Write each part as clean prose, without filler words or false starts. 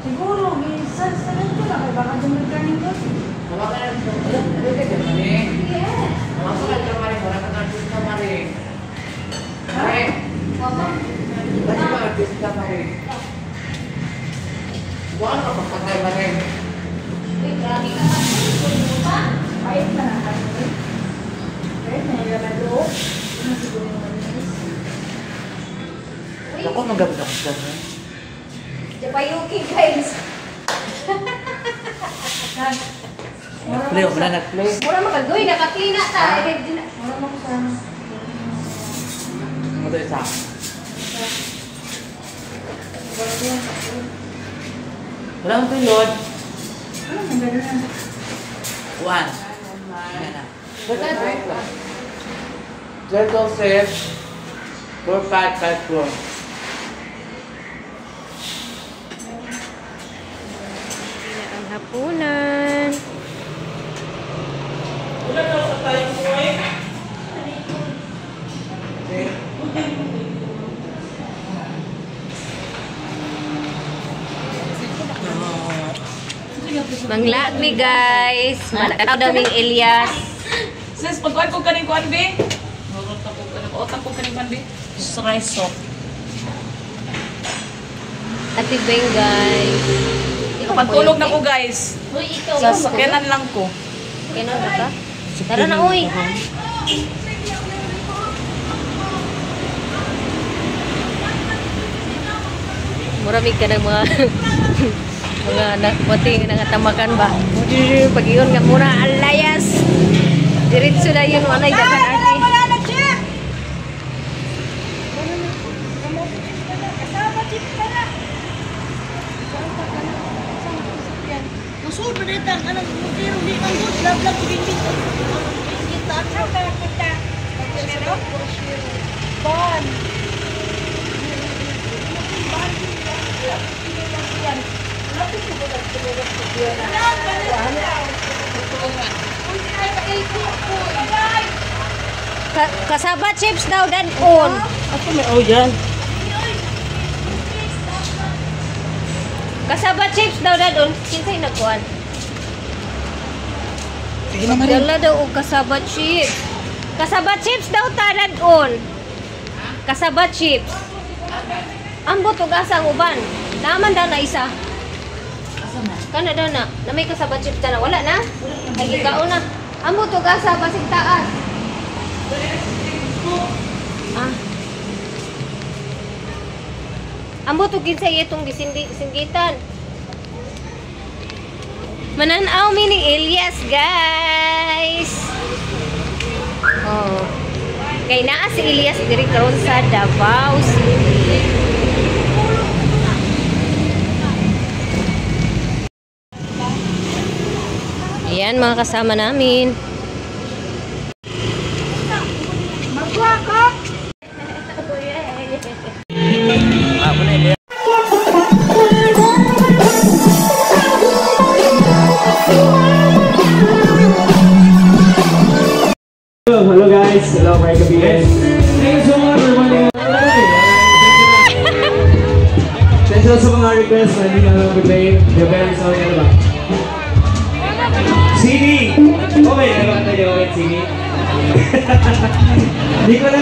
Siguro, minsan sa ko lang, baka dumagkanin ko. Wala ka lang dyan, yes. Wala ka lang dyan, wala ka lang dyan, Mari. Mari. Lagi ba artist ka, Mari? Buwan ka magpatay, Mari. Uy, grabe ka pa. Pahit na naman. Pahit na yung lamado. Ano siguro yung manis? Ako, magabi na ko dyan, eh. Japayuki, guys. Play, wala nag-play. Mura makagoy, nakaklina ta. Mura mo ko sa... Ano ito isa? Wala mo pilot. Ano ang ganda na? One. Ayan na. Circle safe. 4554. Hapunan. Wala na sa tayo mo eh. Manglaag mi guys. Malakataw daw ning Elias. Sis, pagkuhan ko kaning kuhan, be. Otak ko kaning kuhan, be. Rice soup. Ati Beng guys. Pagtulog na ko, guys. Uy, ikaw. Sa sakyanan lang ko. Kailan na ka? Tara na, uy. Maraming ka ng mga mga puting nangatamakan ba? Pag-iyon nga muna, alayas. Diretso na yun, walay dapat ati. Masud na dito ang anong mutiro di ang good lablag bingit kita sa kita pero ban Kasaba chips daw dan on. Ako may oyan. Kasaba chips daw dan on. Kinsay nagkuan? Sige na, Mari. Dala daw og kasaba chips. Kasaba chips daw ta dan on. Kasaba chips. Ambot og asa ang uban. Naman daw na isa. Kana daw na. Na may kasaba chips na wala na. Ay ikaw na. Ambot og asa basig taas. Ah. Ambot og kinsay itong singgitan. Mananaw mi ni Elias, guys. Oh. Kay naa si Elias diri karon sa Davao City. Ayan mga kasama namin. Hello guys, hello mga kaibigan. Thank you so much for money. Thank you sa mga request na hindi na lang mag-play. The band song yan ba? CD! Okay, nagkakanta niyo okay, CD. Hindi ko na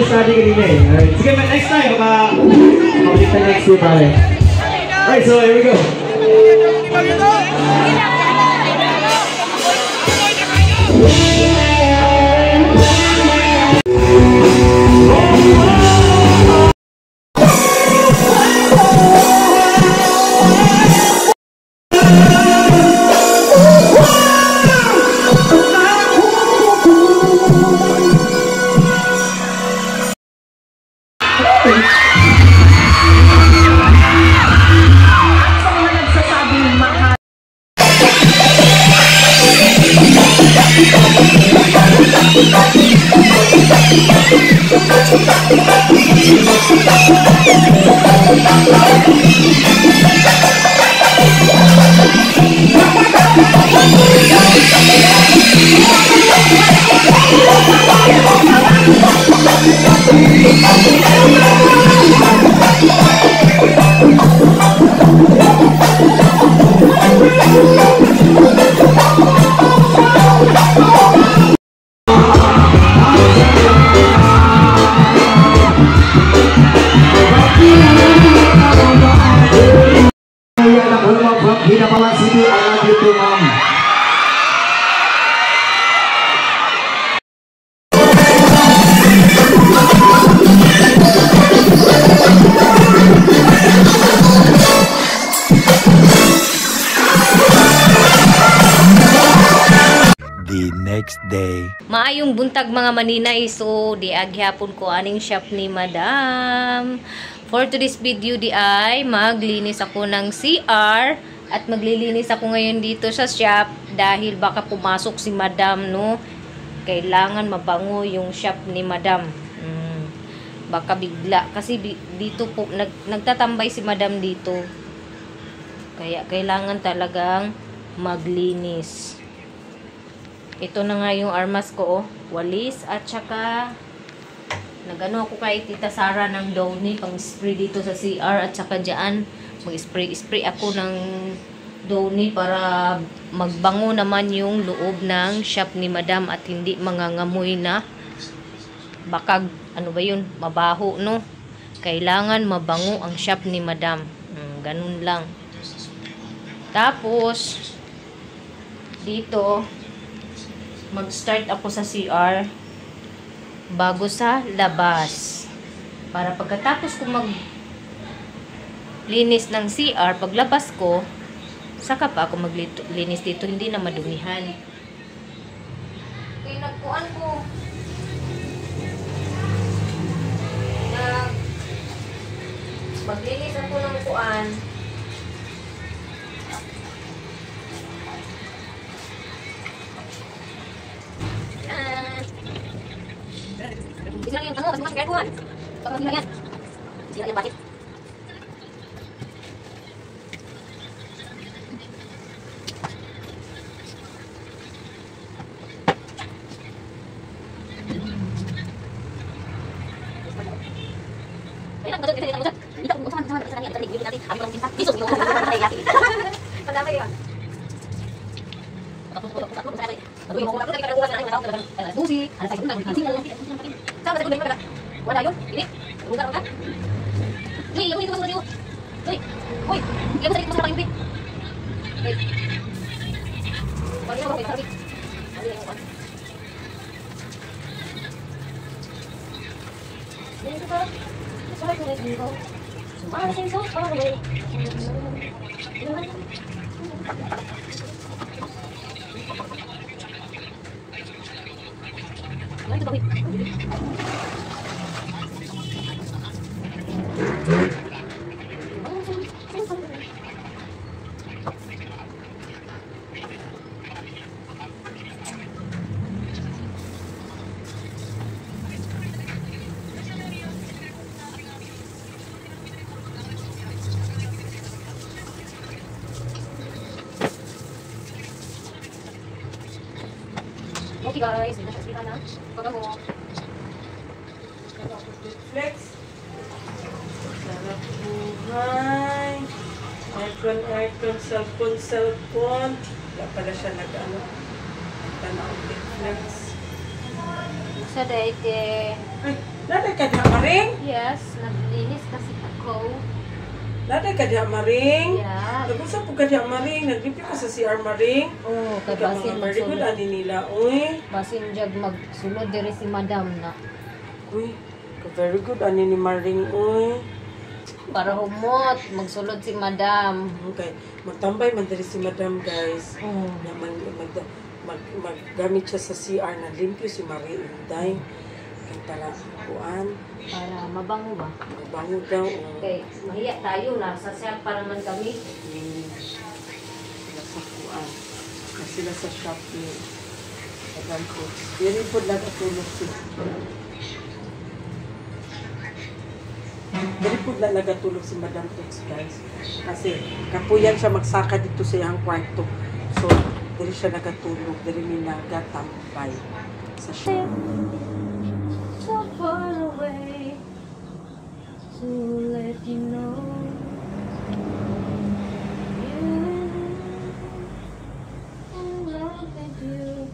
study kanina eh. Alright, sige, next time, baka mabalik tayo next week pare. Alright, so here we go. Next day. Maayong buntag mga maninay, so di agyapon ko aning shop ni Madam. For today's video di ay maglinis ako ng CR at maglilinis ako ngayon dito sa shop dahil baka pumasok si Madam, no. Kailangan mabango yung shop ni Madam. Baka bigla kasi dito po nagtatambay si Madam dito. Kaya kailangan talagang maglinis. Ito na nga yung armas ko, oh. Walis at saka nagano ako kay Tita Sara ng Downy pang spray dito sa CR at saka diyan mag-spray ako ng Downy para magbango naman yung loob ng shop ni Madam at hindi mangangamoy na baka ano ba yun, mabaho, no. Kailangan mabango ang shop ni Madam. Ganun lang. Tapos dito mag-start ako sa CR bago sa labas. Para pagkatapos ko maglinis ng CR, paglabas ko, saka pa ako maglinis dito, hindi na madumihan. Okay, nagkuhan ko. Maglinis ako ng kuan. Sila yung ano, masih kuan. Pag sila yan. Sila yung bakit? Kaya nang kita kita kita usahawan sama sa kanya tadi yun natin abi orang cinta pisok yung mga yaki. Padamay yun. Tapos ko sa kanya. Aduh, mau aku tadi kada ulas na tahu kada. Busi, ada saya undang kasi lang. Sama sa kuning kada. Wala yun. Ini. Undang ka. Ni, yung ito sa iyo. Ni. Hoy, yung sa ito sa pangimpi. Ni. Wala mo kay. Ani yung pa. Ni ito ba? Sorry ko rin ko. Sumama sa iyo. Oh, wait. Okay guys, hindi na siya kita na. Pagkago. Flex. Sarap buhay. Icon, cellphone. Wala pala siya nag-ano. Tanaw Netflix. Sa date, Ay, naday ka diha maring? yes, naglinis kasi ako. Naday ka diha maring? Yeah. Nag-usap po ka diha maring. Nag-review ko sa CR maring. Oh, kay Ikaw basin mga very good, magsulod. ani nila. Uy. Basin jag magsulod diri si madam na. Uy. Very good, ani ni Maring. Uy. Para humot, magsulod si madam. Okay. Magtambay man diri si Madam, guys. Oh. Na maggamit siya sa CR na limpyo si Marie Inday. Kaya para kuan. Para mabango ba? Mabango daw. Okay, mahiya tayo na sa self para man kami. Sila sa kuan. Na sila sa Shopee. Agan po. Diri po nagatulog sila. Diri po nagatulog si Madam Tux, guys. Kasi kapuyan siya magsaka dito sa iyang kwarto. So, diri siya nagatulog. Diri mi nagatambay sa shop. So far away to let you know you and I love you.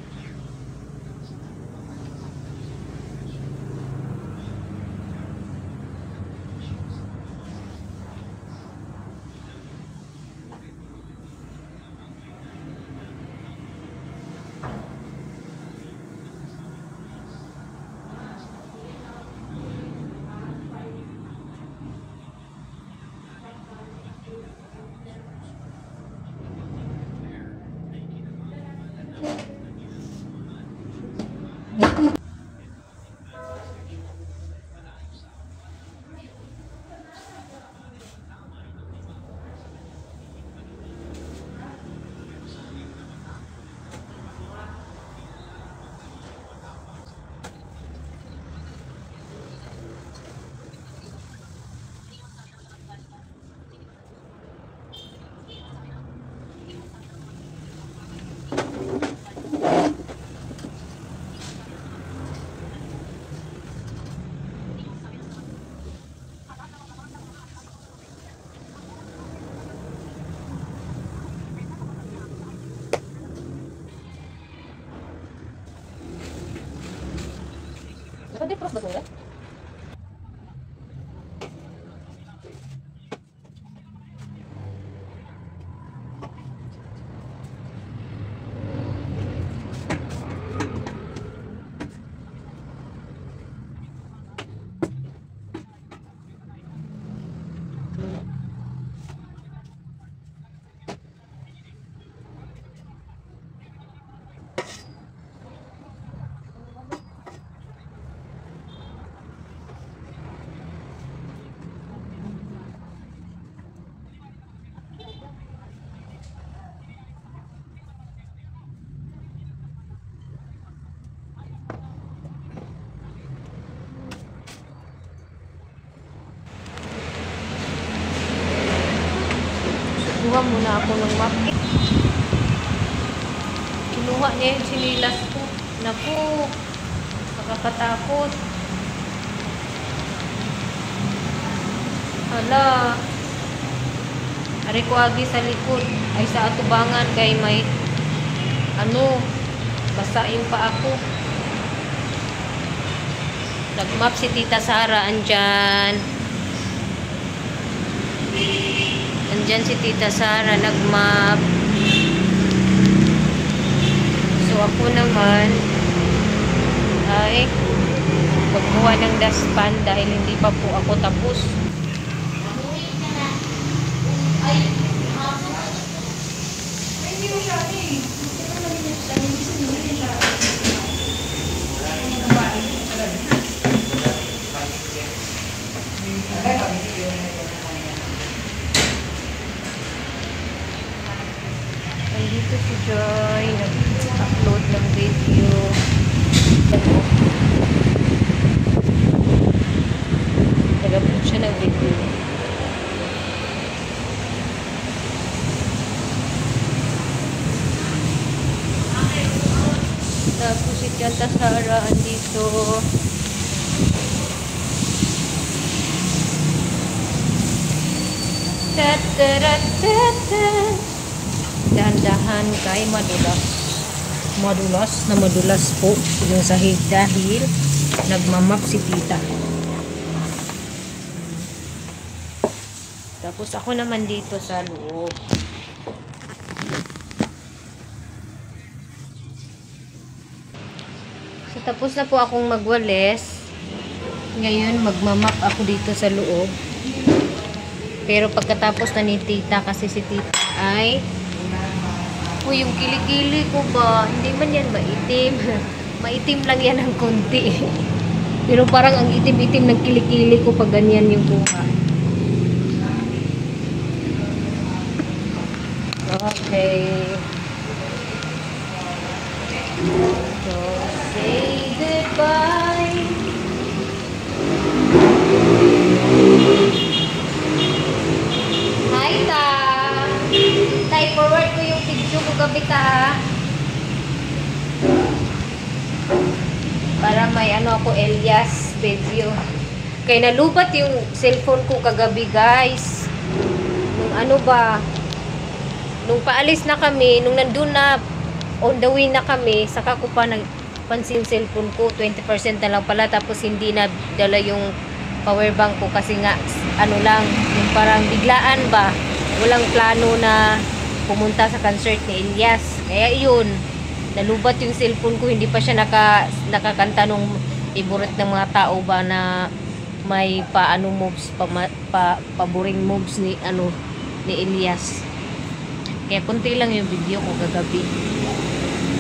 Pwede cross ba sila? Kuha muna ako ng map. Kinuha niya yung sinilas ko. Naku, nakakatakot. Hala. Ari ko agi sa likod. Ay sa atubangan kay may basain pa ako. Nagmap si Tita Sara, andyan. Andyan si Tita Sara, nagmap. So, ako naman ay pagkuha ng dustpan dahil hindi pa po ako tapos. Tapos si Tita Sara andito. Dahan-dahan kay madulas. Madulas po yung sahig dahil nagmamap si Tita. Tapos ako naman dito sa loob. So tapos na po akong magwalis. Ngayon magmamap ako dito sa loob. Pero pagkatapos na ni Tita, kasi si Tita ay yung kilikili ko ba, hindi man yan maitim. Maitim lang yan ng konti. Pero parang ang itim-itim ng kilikili ko pag ganyan yung kuha. Okay. So, say goodbye. Hi, Ta. Tay, forward ko yung video ko gabi, Ta. Para may ano ako, Elias video. Kaya nalubat yung cellphone ko kagabi, guys. Nung ano ba, nung paalis na kami, nung nandun na, on the way na kami, saka ko pa nagpansin yung cellphone ko, 20% na lang pala, tapos hindi na dala yung power bank ko kasi nga, ano lang, yung parang biglaan ba, walang plano na pumunta sa concert ni Elias. Kaya yun, nalubat yung cellphone ko, hindi pa siya nakakanta nung favorite ng mga tao ba na may paano moves, paboring moves ni Elias. Kaya kunti lang yung video ko kagabi.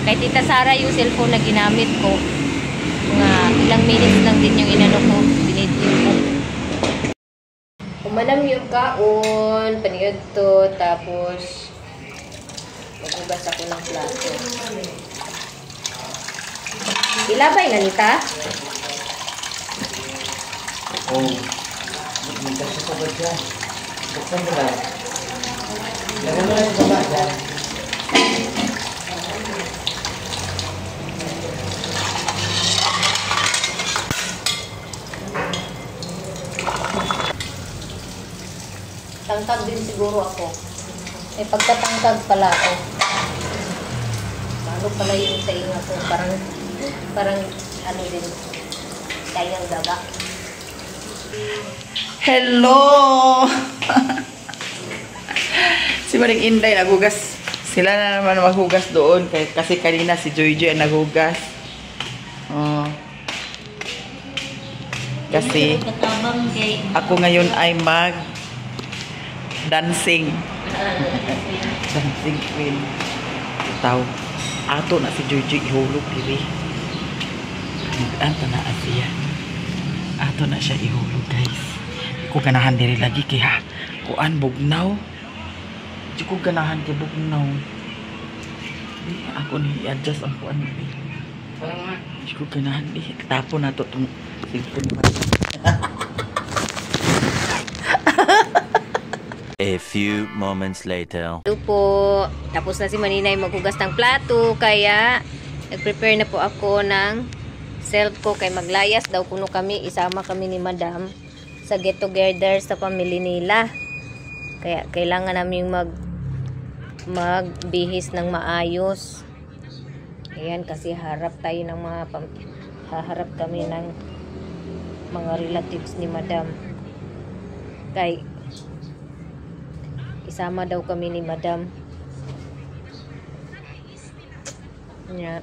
Kahit Tita Sara yung cellphone na ginamit ko, mga ilang minutes lang din yung inano ko, binidyo ko. Umalam yung kaon, paniyod to, tapos maghugas ako ng plato. Ilabay na nita? Oh. Minta siya sa badya. Buksan mo lang. Lagyan mo lang sa baba dyan. Tangkag din siguro ako. May pagkatangkag pala ako. Paano pala yung sa inyo ko? Parang ano din, kayang daga. Hello! Si Maring Inday naghugas. Sila na naman maghugas doon. Kasi kanina si Joy Joy ang naghugas. Oh. Kasi ako ngayon ay dancing. Dancing queen. Tao. Ato na si Joy Joy ihulog diri. Nag-anta na siya. Ato na siya ihulog, guys. Ko ganahan diri lagi kaya kuan bugnaw. Di ko ganahan kay bugnaw. Ako ni i-adjust ang kuan ni. Di ko ganahan di tapo na to tong cellphone pa. A few moments later. Ito po, tapos na si Maninay maghugas ng plato, kaya nag-prepare na po ako ng self ko kay maglayas daw kuno kami, isama kami ni Madam sa get together sa pamilya nila. Kaya kailangan namin magbihis ng maayos. Ayan, kasi harap tayo ng haharap kami ng mga relatives ni Madam. Kay isama daw kami ni Madam. Yeah.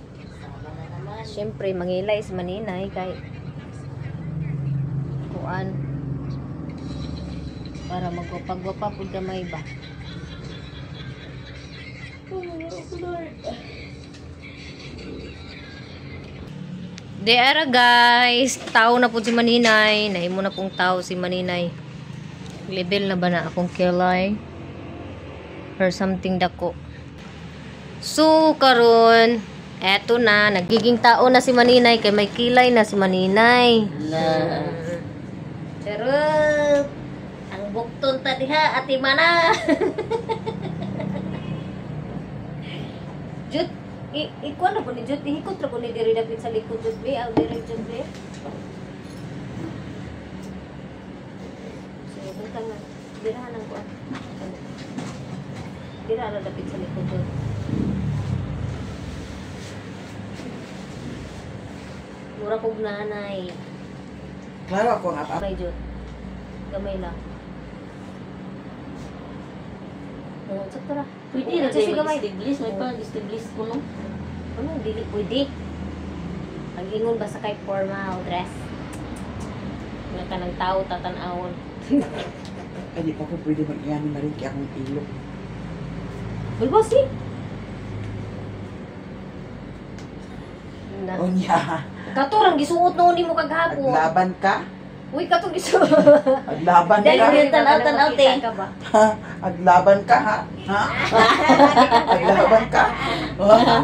Siyempre, mangilay si Maninay kay kuan para magwapag-wapa po gamay ba. Deara guys, tao na po si Maninay. Nahimo na pong tao si Maninay. Level na ba na akong kilay? Or something dako. So, karon eto na, nagiging tao na si Maninay kay may kilay na si Maninay. Charot! Ang bukton ta diha, ati mana. Jut, Ikuan na po ni Jud, ihikot ra po ni diri dapit sa likod Jud be, aw diri Jud be. So, butang na. Dirahan ang kuan. Dira ra dapit sa likod Jud. Mura kog nanay. Klaro ako ang apa. May Jud. Gamay lang. Sakto ra. Pwede Oo, na kasi kayo gamay. mag-establis. May pag-establis ko no. Ano, dili pwede. Ang ingon ba sa kay formal dress? Nga ka ng tao tatanawon. Ay, di pa ko pwede mag-iyamin na rin kaya akong ilok. Uy, bossy! Na. O niya, Katurang gisuot noon ni mo kaghapon. aglaban ka? Uy, katong gisuot. Aglaban Dahil ka? yun, tanaw-tanaw, te. Ka ba? Ha? Aglaban ka ha? Ha? Aglaban ka?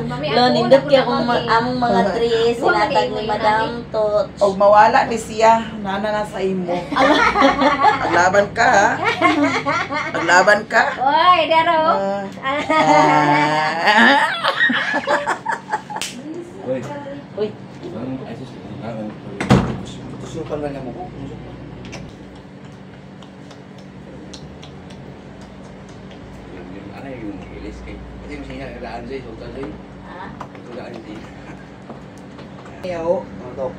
Mami, Lo, ako, nindot kaya ako kung na, mami. among mga dress, Huwag sinatag ni mag-iingoy, Madam mami. Tots. Og mawala ni siya, nana na sa imo. Aglaban ka ha? Aglaban ka? Uy, daro. Uy, Tusukan lang mo ko. Ayaw.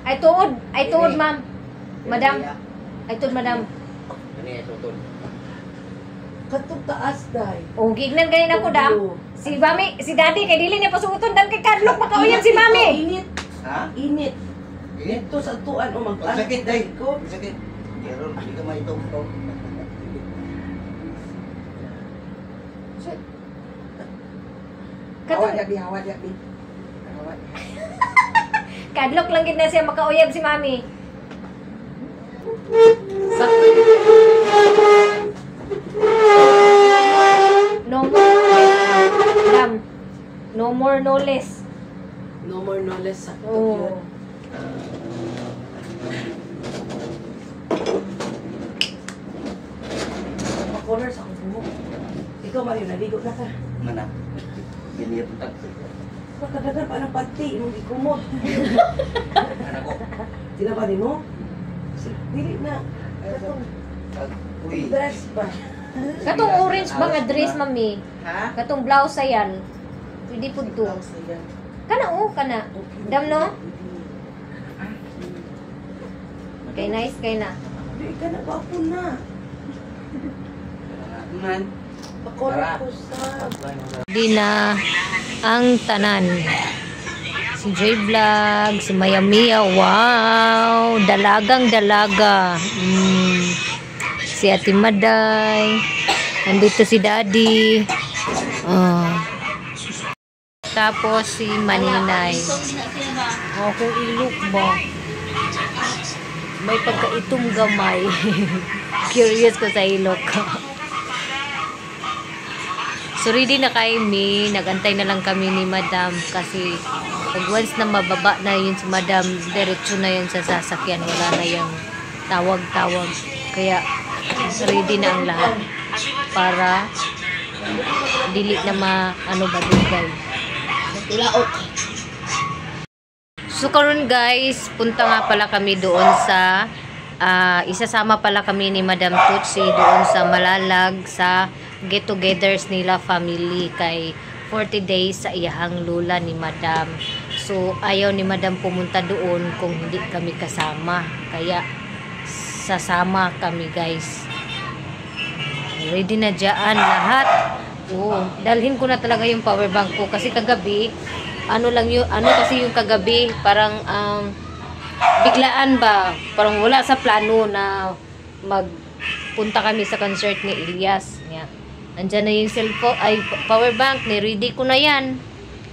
Ay tuod, ma'am. Madam. Ay tuod, madam. Katong taas, day. O, gignan ganyan ako, dam. Si mami, si daddy, kay dili niya pasuuton, dam kay Kadlok, makauyan si mami. Init. Ha? Init. Init? Ito sa tuan o mag-ano. Sakit day. Sakit. Pero hindi ka maitong-tong. Hawad yabi, hawad yabi. Hawad. Kadlok lang gid na siya makauyab si mami. No more, dam. No more, no less. No more, no less. Sakto Oh. yun. Makolor sa kubo mo. Ikaw, Mario, naligo na ka. Mana? Ganyan po tag. Makadagan pa ng panty, imong ikumot. Anak ko. Tinabali mo? Dili na. Katong Uy. dress ba? Katong orange ba nga dress, mami? Ha? Katong blouse ayan. Pwede po to. Kana o, kana. Dam no? Kay nice, kay na. Di ka na gwapo na. Man. Makolor ko sa... Di na ang tanan. Si Joy Vlog, si Maya Mia, wow! Dalagang dalaga. Si Ate Maday. Nandito si Daddy. Tapos si Maninay. Oh, kung ilok ba? May pagkaitong gamay. Curious ko sa ilok. So ready na kami, nagantay na lang kami ni Madam kasi pag once na mababa na yun si Madam, diretso na yun sa sasakyan, wala na yung tawag-tawag. Kaya ready na ang lahat para dili na badugay. So karon guys, punta nga pala kami doon sa isasama pala kami ni Madam Tutsi doon sa Malalag sa get-togethers nila family kay 40 days sa iyahang lula ni Madam. So ayaw ni Madam pumunta doon kung hindi kami kasama. Kaya sasama kami guys. Ready na dyan lahat. Oh, dalhin ko na talaga yung power bank ko kasi kagabi kasi yung kagabi parang biglaan ba, parang wala sa plano na magpunta kami sa concert ni Elias. Yeah. Andyan na yung cellphone, ay power bank, ni-ready ko na yan.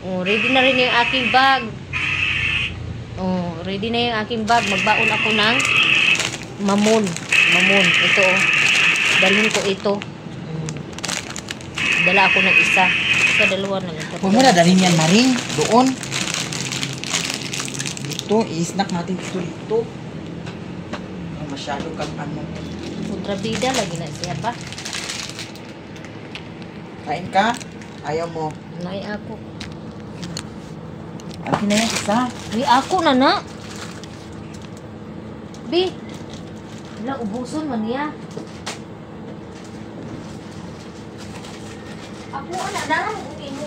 Oh, ready na rin yung aking bag. Oh, ready na yung aking bag. Magbaon ako ng mamon. Ito oh. Dalhin ko ito. Dala ako ng isa. Dalawa na lang. Huwag mo na dalhin yan, Maring. Doon. Dito, i-snack natin dito. Masyado kang ano. Kontrabida lagi na siya pa. Kain ka? Ayaw mo. Nay ako. Akin na yan isa. Bi, ako na na. Bi. Wala, ubuson man niya. Ako na, darang kung ino.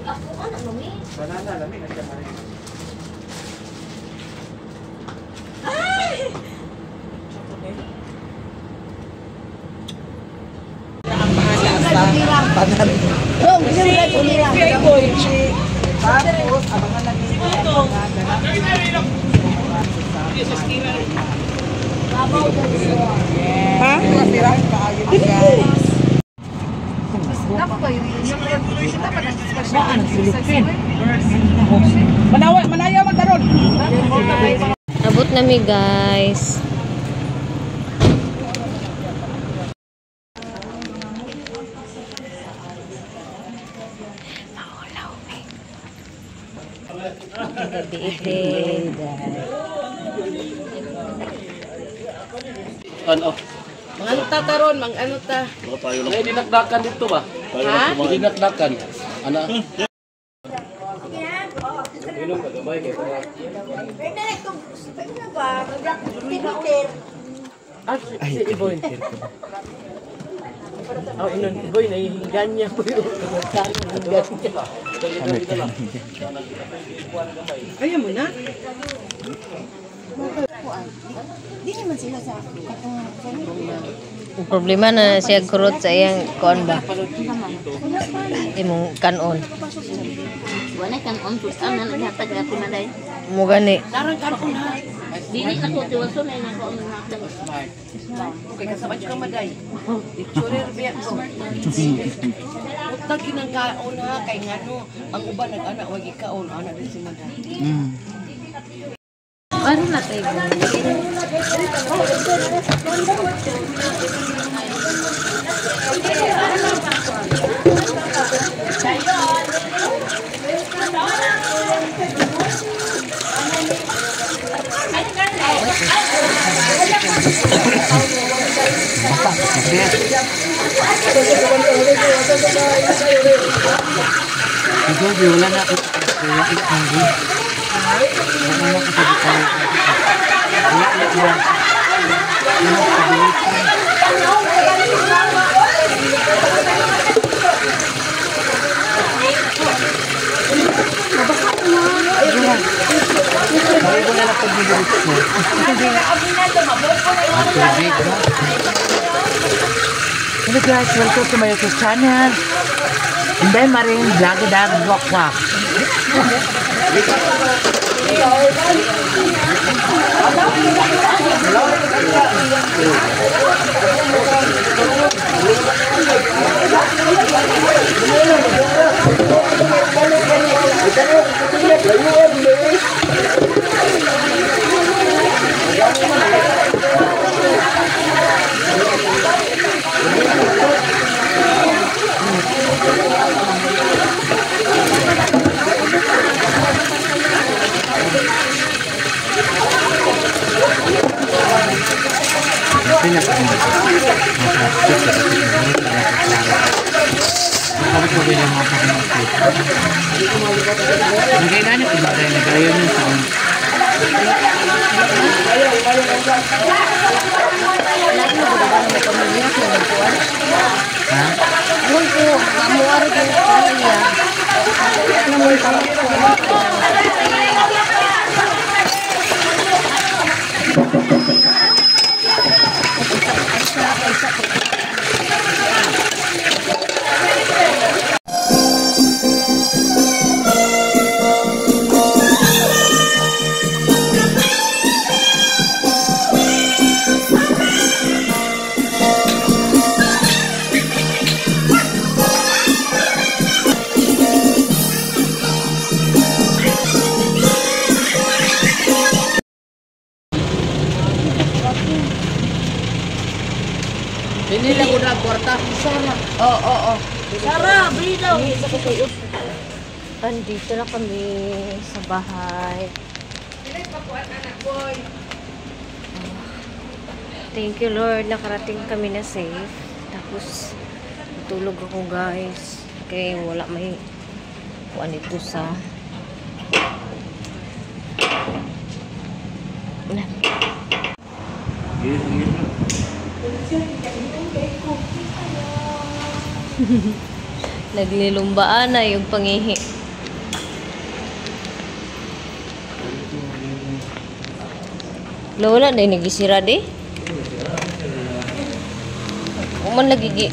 Ako na, Mami. Banana, lamig. Nandiyan pa rin. Tapos, abangan na din. Ha? Manayaw magkaroon. Abot na mi, guys. Gabi-ite. Ano? Ano ta karon, mang ano ta? May dinakdakan dito ba? Ha? Dinakdakan. Ana? Inom ka gabay kay para. Si Iboy. Oh, inon Iboy nahihigan niya po yung Kaya mo na? Ang problema na siya kurot sa iyang kuan ba? Imong kanon. Wala kang on to sana naghatag ako na dai. Mo gani. Darang karton ha. Dili na ko tiwaso na nako ang hatag. Okay, kasabay ka maday. Picture biya ko. Utag kinang kaon ha kay ngano ang uban nag-ana wag ikaon ana din si maday. Ano na tayo? Wala na ako. Wala na Hello guys, welcome to my YouTube channel. Hindi maring vlog dahil vlog. Pinila ko na kwarta. Sara. Oo. Sara, bilaw. Andito na kami sa bahay. Thank you Lord, nakarating kami na safe. Tapos Matulog ako guys. Kaya wala may kuan ito sa naglilumbaan na yung pangihi. Wala na nagisira di. Uman lagi gi.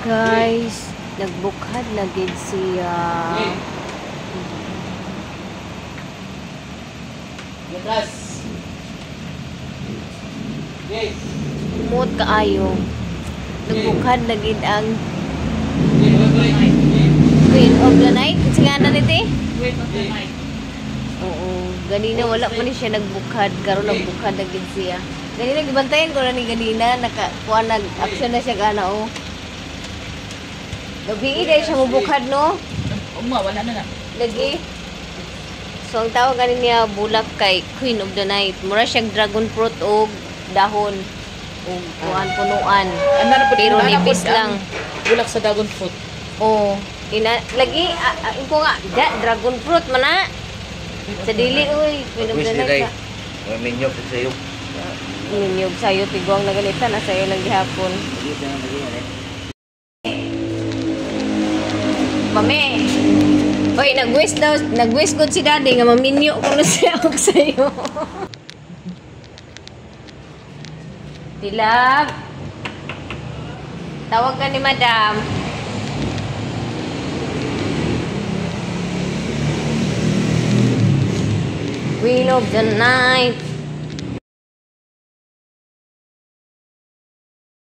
Guys, nagbukhad na gid siya. Lukas. Yes. Umot kaayo. Nagbukhad na gid ang Queen of the Night. Singanan niti? Queen of the night. Oo. Ganina wala pa ni siya nagbukhad. Karon nagbukhad na gid siya. Ganina gibantayan ko na ni ganina. Nakakuha nag-action na siya gana o. Gabi dahil siya mabukhad no? Wala na na. Lagi. So ang tawag ganin niya bulak kay Queen of the Night. Mura siyang dragon fruit o dahon. O kuan punuan. Pero nipis lang. Bulak sa dragon fruit. Oh, lagi ko nga dragon fruit man na. Sa dili uy, Queen of the Night. Minyok sa iyo. Minyog sayo tigwang na ganita na sayo lang gihapon. Mami. Hoy, nag-wish ko si Daddy nga maminyo ko na siya og sayo. Dilag. Tawag ka ni Madam. Queen of the Night.